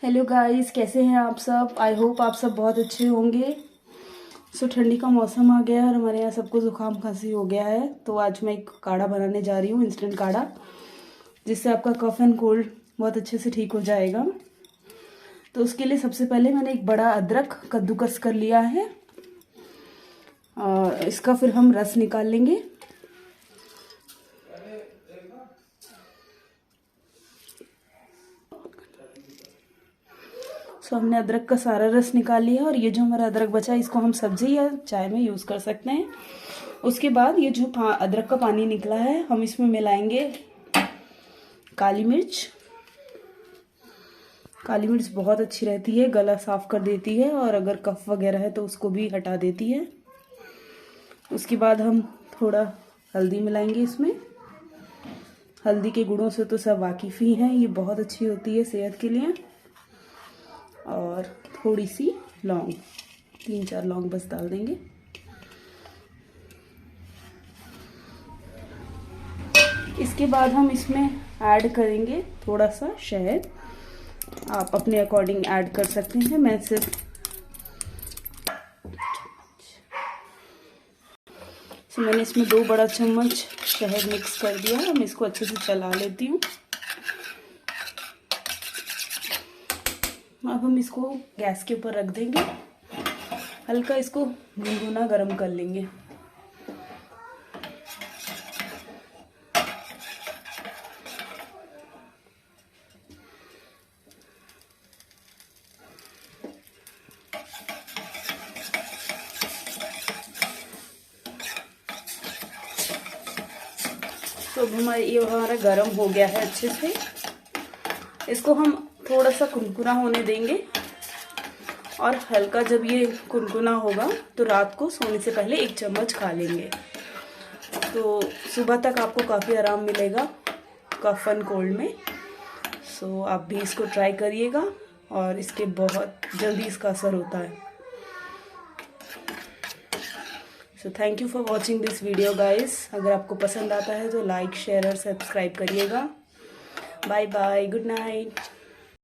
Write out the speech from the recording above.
Hello guys, कैसे हैं आप सब। आई होप आप सब बहुत अच्छे होंगे। ठंडी का मौसम आ गया है और हमारे यहाँ सबको ज़ुकाम खांसी हो गया है। तो आज मैं एक काढ़ा बनाने जा रही हूँ, इंस्टेंट काढ़ा, जिससे आपका कफ एंड कोल्ड बहुत अच्छे से ठीक हो जाएगा। तो उसके लिए सबसे पहले मैंने एक बड़ा अदरक कद्दूकस कर लिया है और इसका फिर हम रस निकाल लेंगे। हमने अदरक का सारा रस निकाल लिया और ये जो हमारा अदरक बचा है इसको हम सब्जी या चाय में यूज़ कर सकते हैं। उसके बाद ये जो अदरक का पानी निकला है हम इसमें मिलाएंगे काली मिर्च। काली मिर्च बहुत अच्छी रहती है, गला साफ कर देती है और अगर कफ वगैरह है तो उसको भी हटा देती है। उसके बाद हम थोड़ा हल्दी मिलाएंगे इसमें। हल्दी के गुणों से तो सब वाकिफ़ ही हैं, ये बहुत अच्छी होती है सेहत के लिए। और थोड़ी सी लौंग, 3-4 लौंग बस डाल देंगे। इसके बाद हम इसमें ऐड करेंगे थोड़ा सा शहद। आप अपने अकॉर्डिंग ऐड कर सकते हैं। मैं सिर्फ मैंने इसमें 2 बड़ा चम्मच शहद मिक्स कर दिया है। मैं इसको अच्छे से चला लेती हूँ। अब हम इसको गैस के ऊपर रख देंगे, हल्का इसको गुनगुना गरम कर लेंगे। तो ये हमारा गरम हो गया है अच्छे से। इसको हम थोड़ा सा कुनकुना होने देंगे और हल्का जब ये कुनकुना होगा तो रात को सोने से पहले 1 चम्मच खा लेंगे। तो सुबह तक आपको काफ़ी आराम मिलेगा कफ एंड कोल्ड में। सो आप भी इसको ट्राई करिएगा और इसके बहुत जल्दी इसका असर होता है। So thank you for watching this video guys. अगर आपको पसंद आता है तो लाइक, शेयर और सब्सक्राइब करिएगा। Bye bye, good night.